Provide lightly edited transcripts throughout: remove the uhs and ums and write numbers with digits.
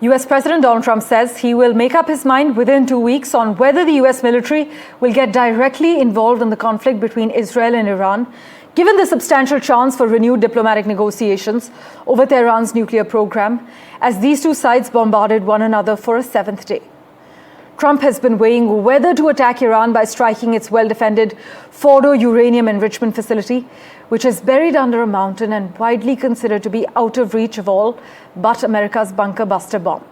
US President Donald Trump says he will make up his mind within 2 weeks on whether the US military will get directly involved in the conflict between Israel and Iran, given the substantial chance for renewed diplomatic negotiations over Tehran's nuclear program, as these two sides bombarded one another for a seventh day. Trump has been weighing whether to attack Iran by striking its well-defended Fordo uranium enrichment facility, which is buried under a mountain and widely considered to be out of reach of all but America's bunker buster bomb.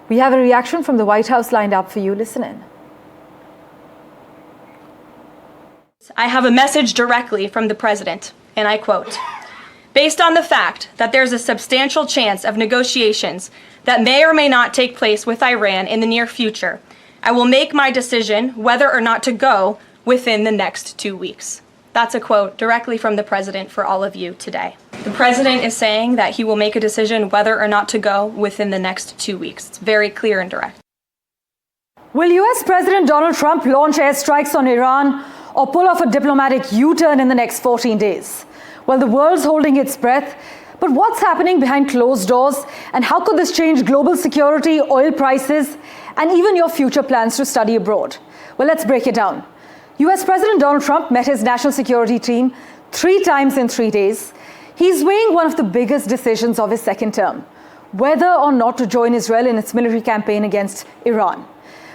We have a reaction from the White House lined up for you. Listen in. I have a message directly from the president, and I quote, "Based on the fact that there's a substantial chance of negotiations that may or may not take place with Iran in the near future, I will make my decision whether or not to go within the next 2 weeks." That's a quote directly from the president for all of you today. The president is saying that he will make a decision whether or not to go within the next 2 weeks. It's very clear and direct. Will US President Donald Trump launch airstrikes on Iran or pull off a diplomatic U-turn in the next 14 days? Well, the world's holding its breath, but what's happening behind closed doors, and how could this change global security, oil prices, and even your future plans to study abroad? Well, let's break it down. US President Donald Trump met his national security team 3 times in 3 days. He's weighing one of the biggest decisions of his second term, whether or not to join Israel in its military campaign against Iran.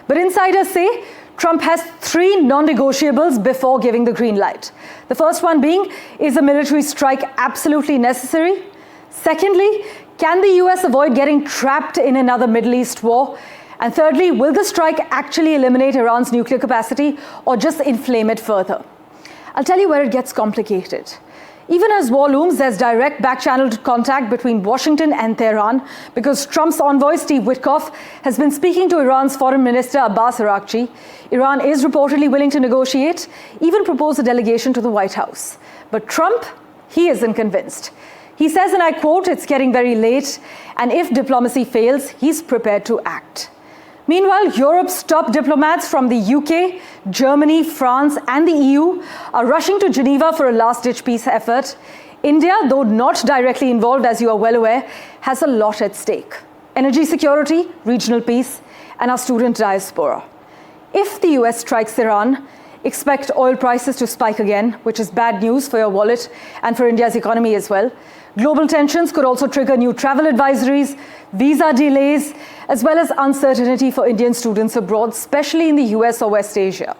But insiders say Trump has 3 non-negotiables before giving the green light. The first one being, is a military strike absolutely necessary? Secondly, can the US avoid getting trapped in another Middle East war? And thirdly, will the strike actually eliminate Iran's nuclear capacity or just inflame it further? I'll tell you where it gets complicated. Even as war looms, there's direct back-channeled contact between Washington and Tehran, because Trump's envoy, Steve Witkoff, has been speaking to Iran's Foreign Minister Abbas Araghchi. Iran is reportedly willing to negotiate, even propose a delegation to the White House. But Trump, he isn't convinced. He says, and I quote, "It's getting very late, and if diplomacy fails, he's prepared to act." Meanwhile, Europe's top diplomats from the UK, Germany, France, and the EU are rushing to Geneva for a last-ditch peace effort. India, though not directly involved, as you are well aware, has a lot at stake: energy security, regional peace, and our student diaspora. If the US strikes Iran, expect oil prices to spike again, which is bad news for your wallet and for India's economy as well. Global tensions could also trigger new travel advisories, visa delays, as well as uncertainty for Indian students abroad, especially in the US or West Asia.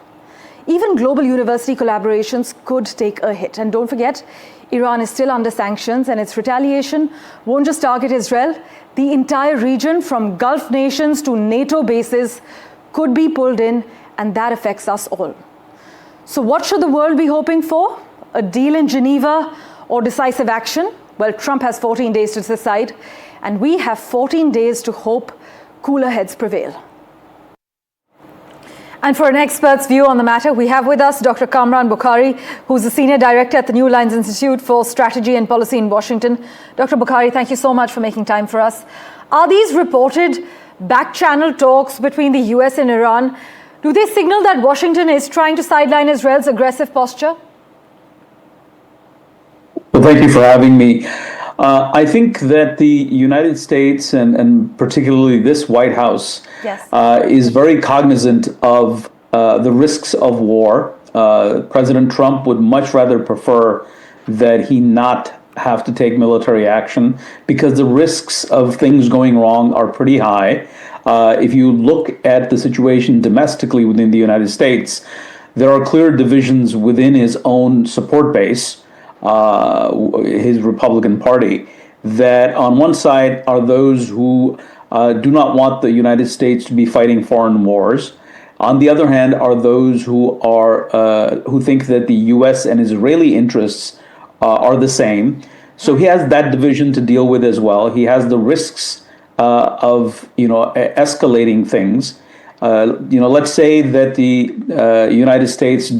Even global university collaborations could take a hit. And don't forget, Iran is still under sanctions, and its retaliation won't just target Israel. The entire region, from Gulf nations to NATO bases, could be pulled in, and that affects us all. So what should the world be hoping for? A deal in Geneva or decisive action? Well, Trump has 14 days to decide, and we have 14 days to hope cooler heads prevail. And for an expert's view on the matter, we have with us Dr. Kamran Bukhari, who's the Senior Director at the New Lines Institute for Strategy and Policy in Washington. Dr. Bukhari, thank you so much for making time for us. Are these reported back-channel talks between the US and Iran, do they signal that Washington is trying to sideline Israel's aggressive posture? Well, thank you for having me. I think that the United States and particularly this White House is very cognizant of the risks of war. President Trump would much rather prefer that he not have to take military action, because the risks of things going wrong are pretty high. If you look at the situation domestically within the United States, there are clear divisions within his own support base, his Republican Party, that on one side are those who do not want the United States to be fighting foreign wars. On the other hand are those who think that the U.S. and Israeli interests are the same. So he has that division to deal with as well. He has the risks of escalating things. Let's say that the United States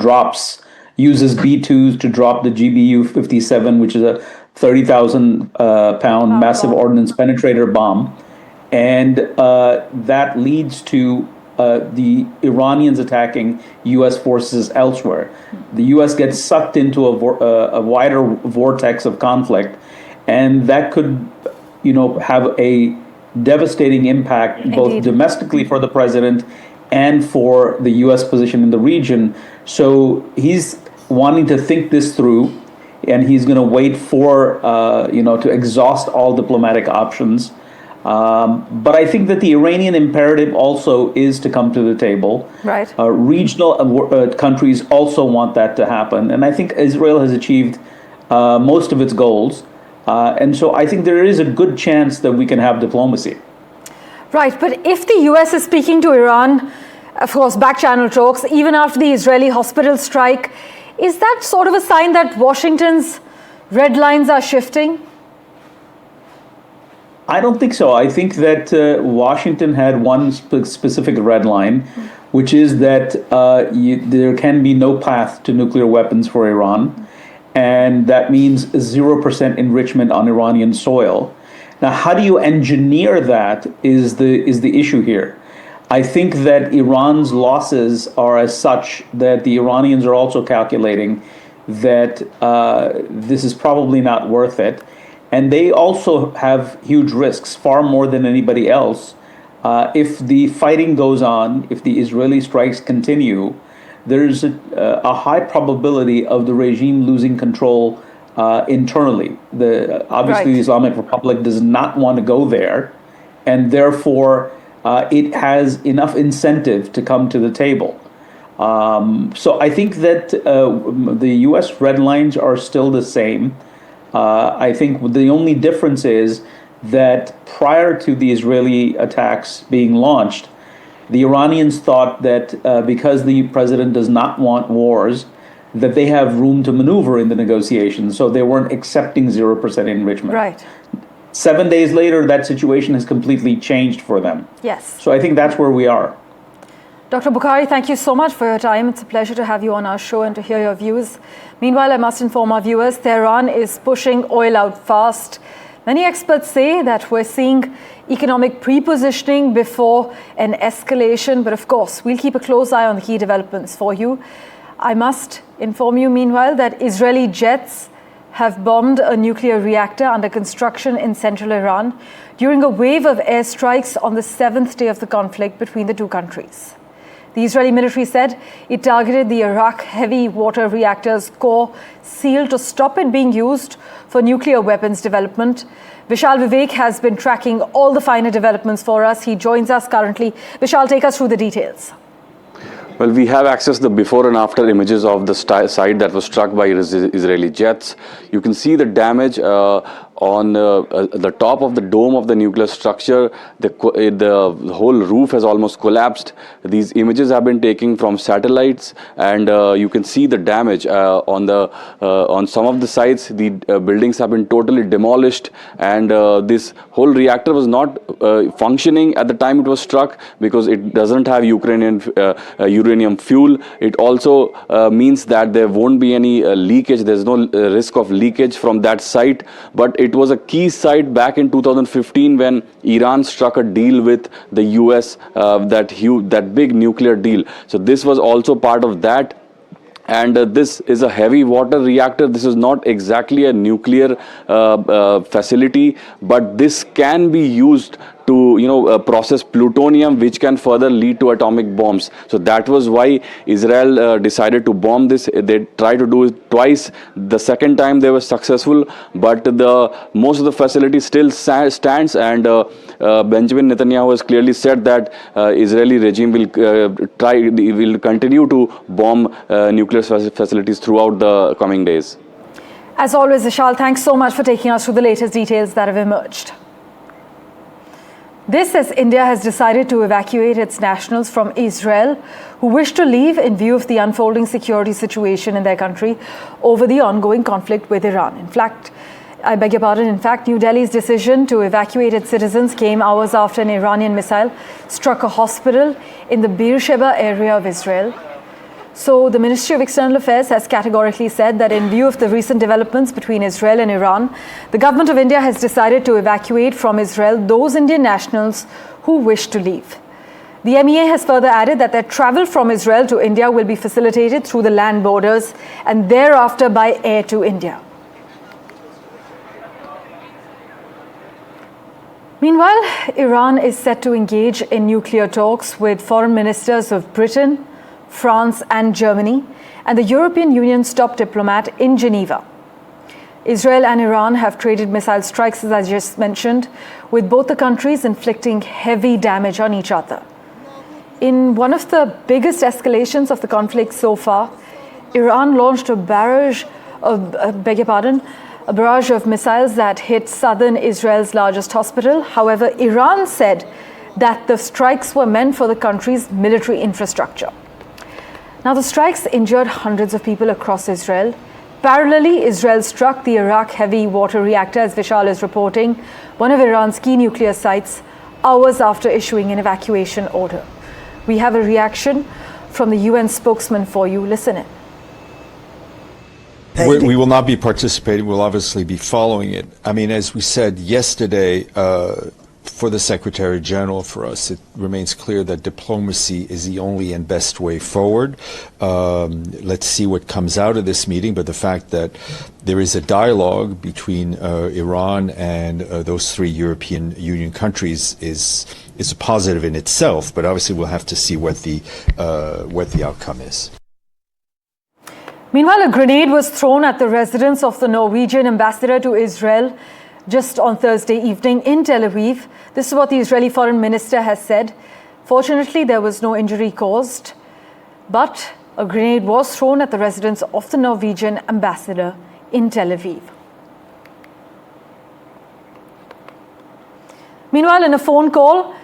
uses B-2s to drop the GBU-57, which is a 30,000 pound massive ordnance penetrator bomb, and that leads to the Iranians attacking U.S. forces elsewhere. The U.S. gets sucked into a wider vortex of conflict, and that could, have a devastating impact, both domestically for the president and for the U.S. position in the region. So he's wanting to think this through, and he's going to wait for, to exhaust all diplomatic options. But I think that the Iranian imperative also is to come to the table. Right. Regional countries also want that to happen. And I think Israel has achieved most of its goals. And so I think there is a good chance that we can have diplomacy. Right. But if the US is speaking to Iran, of course, back-channel talks, even after the Israeli hospital strike, is that sort of a sign that Washington's red lines are shifting? I don't think so. I think that Washington had one specific red line, which is that there can be no path to nuclear weapons for Iran. And that means 0% enrichment on Iranian soil. Now, how do you engineer that is the issue here. I think that Iran's losses are as such that the Iranians are also calculating that this is probably not worth it. And they also have huge risks, far more than anybody else. If the fighting goes on, if the Israeli strikes continue, there's a high probability of the regime losing control internally. Obviously, the Islamic Republic does not want to go there, and therefore it has enough incentive to come to the table. So I think that the U.S. red lines are still the same. I think the only difference is that prior to the Israeli attacks being launched, the Iranians thought that because the president does not want wars, that they have room to maneuver in the negotiations. So they weren't accepting 0% enrichment. Right. 7 days later, that situation has completely changed for them. Yes. So I think that's where we are. Dr. Bukhari, thank you so much for your time. It's a pleasure to have you on our show and to hear your views. Meanwhile, I must inform our viewers, Tehran is pushing oil out fast. Many experts say that we're seeing economic pre-positioning before an escalation. But of course, we'll keep a close eye on the key developments for you. I must inform you, meanwhile, that Israeli jets have bombed a nuclear reactor under construction in central Iran during a wave of airstrikes on the 7th day of the conflict between the two countries. The Israeli military said it targeted the Iraq heavy water reactor's core seal to stop it being used for nuclear weapons development. Vishal Vivek has been tracking all the finer developments for us. He joins us currently. Vishal, take us through the details. Well, we have access to the before and after images of the site that was struck by Israeli jets. You can see the damage on the top of the dome of the nuclear structure. The whole roof has almost collapsed. These images have been taken from satellites, and you can see the damage on some of the sites. The buildings have been totally demolished, and this whole reactor was not functioning at the time it was struck because it doesn't have uranium fuel. It also means that there won't be any leakage. There's no risk of leakage from that site, but it was a key site back in 2015 when Iran struck a deal with the US, that big nuclear deal. So this was also part of that. And this is a heavy water reactor. This is not exactly a nuclear facility, but this can be used to process plutonium, which can further lead to atomic bombs. So that was why Israel decided to bomb this. They tried to do it twice. The second time they were successful, but most of the facility still stands, and Benjamin Netanyahu has clearly said that Israeli regime will continue to bomb nuclear facilities throughout the coming days. As always, Vishal, thanks so much for taking us through the latest details that have emerged. This as India has decided to evacuate its nationals from Israel who wish to leave in view of the unfolding security situation in their country over the ongoing conflict with Iran. In fact, New Delhi's decision to evacuate its citizens came hours after an Iranian missile struck a hospital in the Bushehr area of Israel. So the Ministry of External Affairs has categorically said that in view of the recent developments between Israel and Iran, the government of India has decided to evacuate from Israel those Indian nationals who wish to leave. The MEA has further added that their travel from Israel to India will be facilitated through the land borders and thereafter by air to India. Meanwhile, Iran is set to engage in nuclear talks with foreign ministers of Britain, France and Germany, and the European Union's top diplomat in Geneva. Israel and Iran have traded missile strikes, as I just mentioned, with both the countries inflicting heavy damage on each other. In one of the biggest escalations of the conflict so far, Iran launched a barrage of missiles that hit southern Israel's largest hospital. However, Iran said that the strikes were meant for the country's military infrastructure. Now, the strikes injured hundreds of people across Israel. Parallelly, Israel struck the Iraq heavy water reactor, as Bushehr is reporting, one of Iran's key nuclear sites, hours after issuing an evacuation order. We have a reaction from the UN spokesman for you. Listen in. We will not be participating. We'll obviously be following it. I mean, as we said yesterday, for the Secretary General, for us, it remains clear that diplomacy is the only and best way forward. Let's see what comes out of this meeting, but the fact that there is a dialogue between Iran and those three European Union countries is a positive in itself, but obviously we'll have to see what the outcome is. Meanwhile, a grenade was thrown at the residence of the Norwegian ambassador to Israel just on Thursday evening in Tel Aviv. This is what the Israeli foreign minister has said. Fortunately, there was no injury caused, but a grenade was thrown at the residence of the Norwegian ambassador in Tel Aviv. Meanwhile, in a phone call,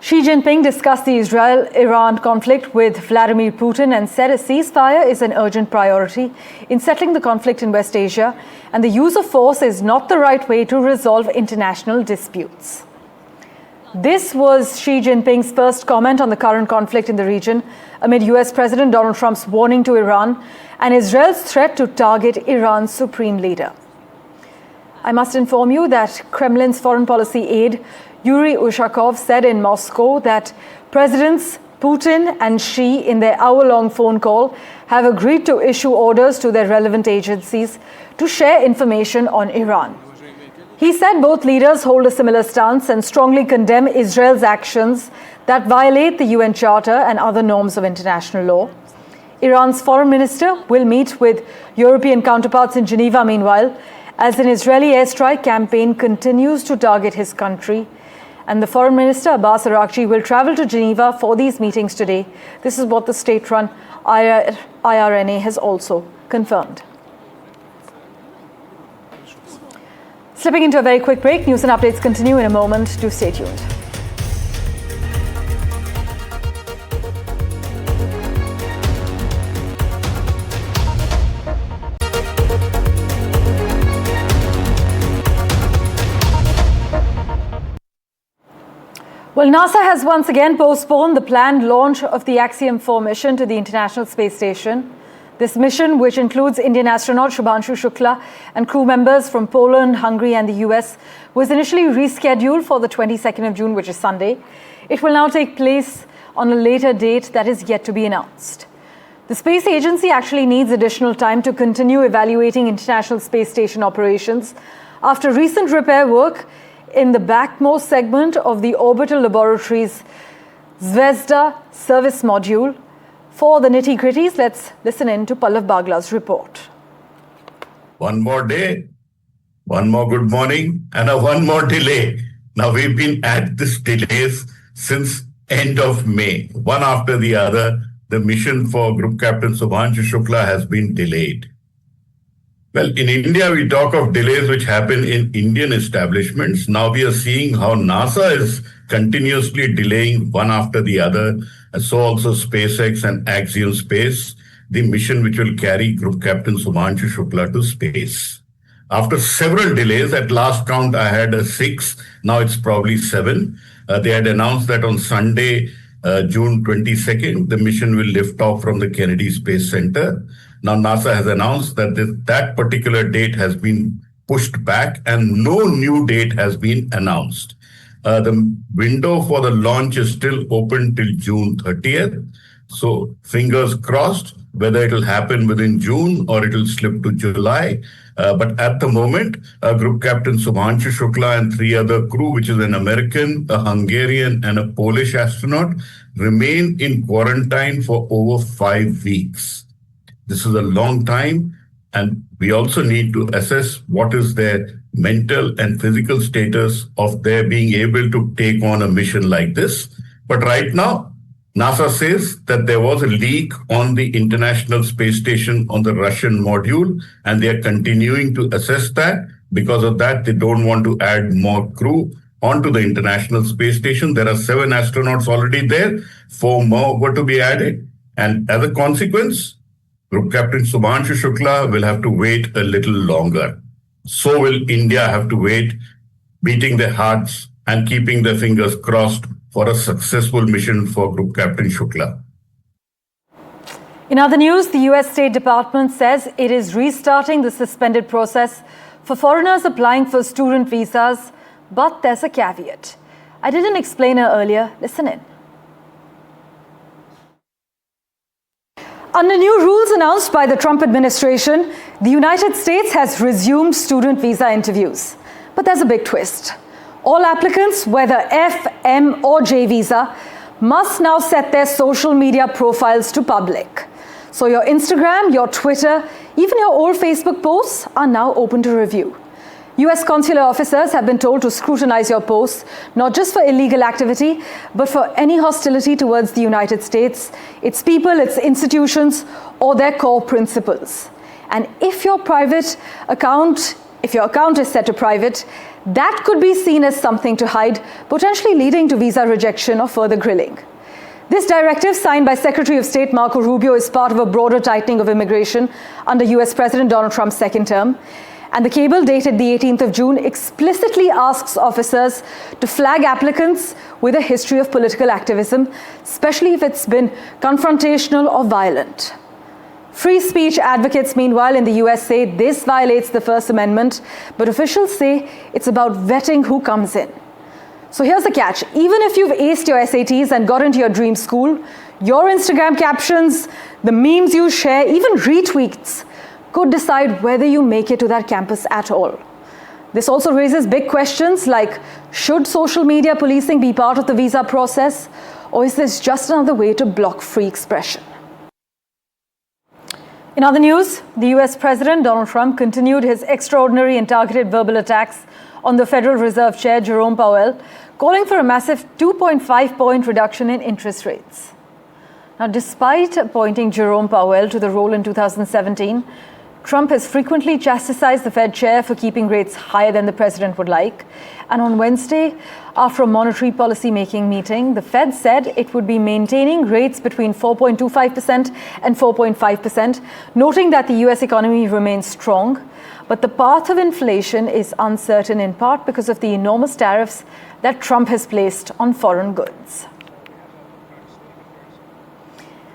Xi Jinping discussed the Israel-Iran conflict with Vladimir Putin and said a ceasefire is an urgent priority in settling the conflict in West Asia, and the use of force is not the right way to resolve international disputes. This was Xi Jinping's first comment on the current conflict in the region amid US President Donald Trump's warning to Iran and Israel's threat to target Iran's supreme leader. I must inform you that Kremlin's foreign policy aide Yuri Ushakov said in Moscow that Presidents Putin and Xi, in their hour-long phone call, have agreed to issue orders to their relevant agencies to share information on Iran. He said both leaders hold a similar stance and strongly condemn Israel's actions that violate the UN Charter and other norms of international law. Iran's foreign minister will meet with European counterparts in Geneva, meanwhile, as an Israeli airstrike campaign continues to target his country. And the foreign minister, Abbas Araghchi, will travel to Geneva for these meetings today. This is what the state-run IRNA has also confirmed. Slipping into a very quick break, news and updates continue in a moment. Do stay tuned. Well, NASA has once again postponed the planned launch of the Axiom 4 mission to the International Space Station. This mission, which includes Indian astronaut Shubhanshu Shukla and crew members from Poland, Hungary and the US, was initially rescheduled for the 22nd of June, which is Sunday. It will now take place on a later date that is yet to be announced. The space agency actually needs additional time to continue evaluating International Space Station operations after recent repair work in the backmost segment of the orbital laboratory's Zvezda service module. For the nitty-gritties, let's listen in to Pallav Bagla's report. One more day, one more good morning, and one more delay. Now we've been at this delays since end of May. One after the other, the mission for Group Captain Shubhanshu Shukla has been delayed. Well, in India, we talk of delays which happen in Indian establishments. Now we are seeing how NASA is continuously delaying one after the other, and so also SpaceX and Axiom Space, the mission which will carry Group Captain Shubhanshu Shukla to space. After several delays, at last count I had 6, now it's probably 7. They had announced that on Sunday, June 22nd, the mission will lift off from the Kennedy Space Center. Now, NASA has announced that that particular date has been pushed back and no new date has been announced. The window for the launch is still open till June 30th. So, fingers crossed, whether it will happen within June or it will slip to July. But at the moment, Group Captain Subhanshu Shukla and 3 other crew, which is an American, a Hungarian, and a Polish astronaut, remain in quarantine for over 5 weeks. This is a long time, and we also need to assess what is their mental and physical status of their being able to take on a mission like this. But right now, NASA says that there was a leak on the International Space Station on the Russian module, and they are continuing to assess that. Because of that, they don't want to add more crew onto the International Space Station. There are 7 astronauts already there, 4 more were to be added. And as a consequence, Group Captain Subhanshu Shukla will have to wait a little longer. So will India have to wait, beating their hearts and keeping their fingers crossed for a successful mission for Group Captain Shukla. In other news, the US State Department says it is restarting the suspended process for foreigners applying for student visas, but there's a caveat. I didn't explain it earlier. Listen in. Under new rules announced by the Trump administration, the United States has resumed student visa interviews. But there's a big twist. All applicants, whether F, M, or J visa, must now set their social media profiles to public. So your Instagram, your Twitter, even your old Facebook posts are now open to review. US consular officers have been told to scrutinize your posts, not just for illegal activity, but for any hostility towards the United States, its people, its institutions, or their core principles. And if your account is set to private, that could be seen as something to hide, potentially leading to visa rejection or further grilling. This directive, signed by Secretary of State Marco Rubio, is part of a broader tightening of immigration under US President Donald Trump's second term. And the cable, dated the 18th of June, explicitly asks officers to flag applicants with a history of political activism, especially if it's been confrontational or violent. Free speech advocates, meanwhile, in the US say this violates the First Amendment, but officials say it's about vetting who comes in. So here's the catch. Even if you've aced your SATs and got into your dream school, your Instagram captions, the memes you share, even retweets, could decide whether you make it to that campus at all. This also raises big questions like, should social media policing be part of the visa process, or is this just another way to block free expression? In other news, the US President Donald Trump continued his extraordinary and targeted verbal attacks on the Federal Reserve Chair Jerome Powell, calling for a massive 2.5-point reduction in interest rates. Now, despite appointing Jerome Powell to the role in 2017, Trump has frequently chastised the Fed chair for keeping rates higher than the president would like. And on Wednesday, after a monetary policy making meeting, the Fed said it would be maintaining rates between 4.25% and 4.5%, noting that the US economy remains strong. But the path of inflation is uncertain, in part because of the enormous tariffs that Trump has placed on foreign goods.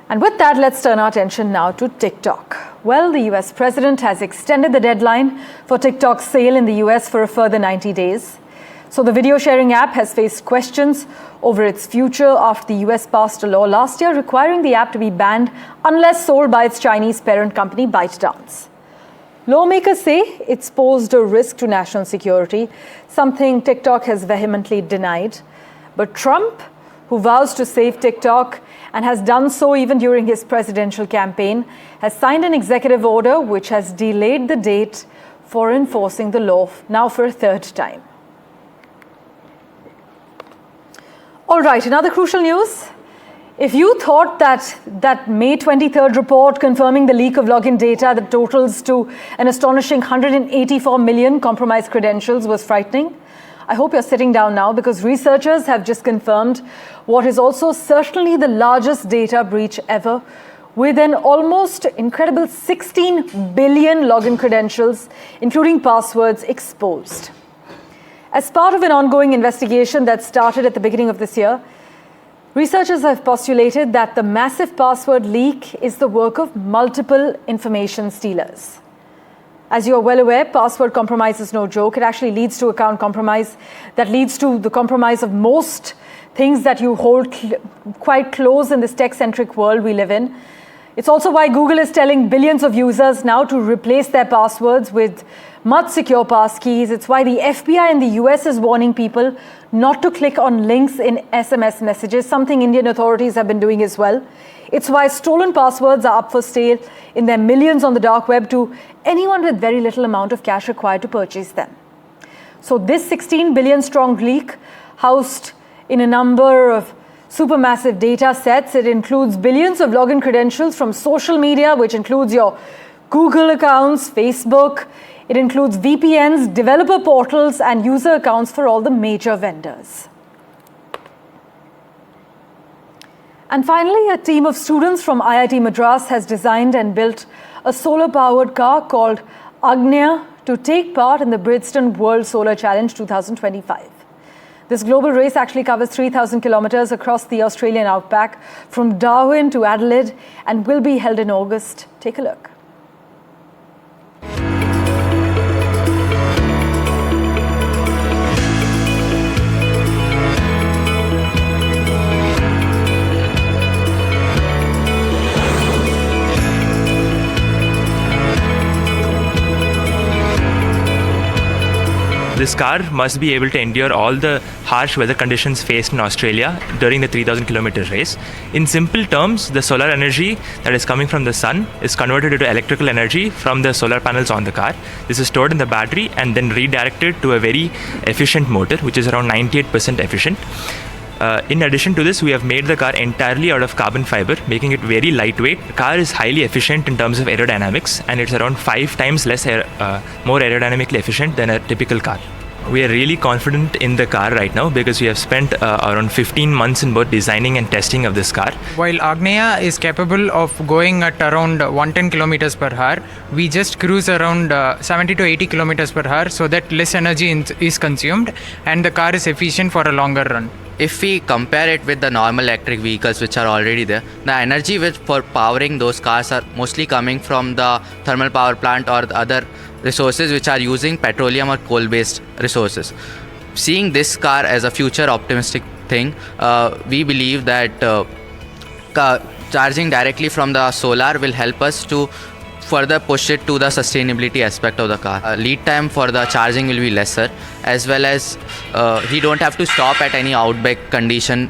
And with that, let's turn our attention now to TikTok. Well, the US president has extended the deadline for TikTok's sale in the US for a further 90 days. So the video sharing app has faced questions over its future after the US passed a law last year requiring the app to be banned unless sold by its Chinese parent company ByteDance. Lawmakers say it's posed a risk to national security, something TikTok has vehemently denied. But Trump, who vows to save TikTok and has done so even during his presidential campaign, has signed an executive order which has delayed the date for enforcing the law, now for a third time. All right, in other crucial news, if you thought that May 23rd report confirming the leak of login data that totals to an astonishing 184 million compromised credentials was frightening, I hope you're sitting down now, because researchers have just confirmed what is also certainly the largest data breach ever, with an almost incredible 16 billion login credentials, including passwords, exposed. As part of an ongoing investigation that started at the beginning of this year, researchers have postulated that the massive password leak is the work of multiple information stealers. As you are well aware, password compromise is no joke. It actually leads to account compromise, that leads to the compromise of most things that you hold quite close in this tech-centric world we live in. It's also why Google is telling billions of users now to replace their passwords with much secure passkeys. It's why the FBI in the US is warning people not to click on links in SMS messages, something Indian authorities have been doing as well. It's why stolen passwords are up for sale in their millions on the dark web to anyone with very little amount of cash required to purchase them. So this 16 billion strong leak, housed in a number of supermassive data sets, it includes billions of login credentials from social media, which includes your Google accounts, Facebook. It includes VPNs, developer portals, and user accounts for all the major vendors. And finally, a team of students from IIT Madras has designed and built a solar-powered car called Agnya to take part in the Bushehr World Solar Challenge 2025. This global race actually covers 3,000 kilometers across the Australian outback from Darwin to Adelaide and will be held in August. Take a look. This car must be able to endure all the harsh weather conditions faced in Australia during the 3,000 kilometer race. In simple terms, the solar energy that is coming from the sun is converted into electrical energy from the solar panels on the car. This is stored in the battery and then redirected to a very efficient motor, which is around 98% efficient. In addition to this, we have made the car entirely out of carbon fiber, making it very lightweight. The car is highly efficient in terms of aerodynamics, and it's around 5 times more aerodynamically efficient than a typical car. We are really confident in the car right now because we have spent around 15 months in both designing and testing of this car. While Agnya is capable of going at around 110 kilometers per hour, we just cruise around 70 to 80 kilometers per hour so that less energy is consumed and the car is efficient for a longer run. If we compare it with the normal electric vehicles which are already there, the energy for powering those cars are mostly coming from the thermal power plant or the other resources which are using petroleum or coal-based resources. Seeing this car as a future optimistic thing, we believe that charging directly from the solar will help us to further push it to the sustainability aspect of the car. Lead time for the charging will be lesser, as well as he don't have to stop at any outback condition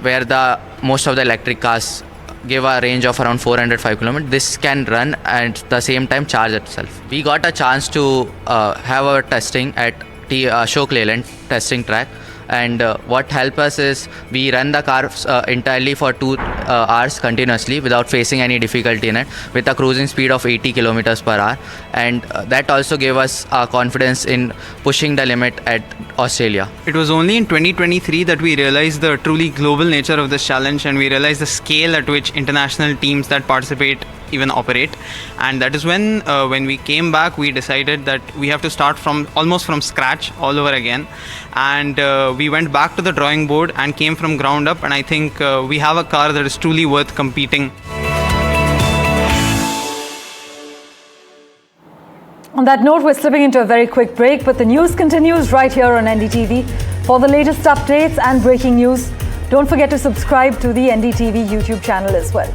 where the most of the electric cars give a range of around 405 kilometers. This can run at the same time charge itself. We got a chance to have our testing at Ashok Leyland testing track, and what helped us is we ran the car entirely for 2 hours continuously without facing any difficulty in it, with a cruising speed of 80 kilometers per hour, and that also gave us confidence in pushing the limit at Australia. It was only in 2023 that we realized the truly global nature of this challenge, and we realized the scale at which international teams that participate even operate. And that is when we came back, we decided that we have to start from almost from scratch all over again, and we went back to the drawing board and came from ground up, and I think we have a car that is truly worth competing. On that note, we're slipping into a very quick break, but the news continues right here on NDTV. For the latest updates and breaking news, don't forget to subscribe to the NDTV YouTube channel as well.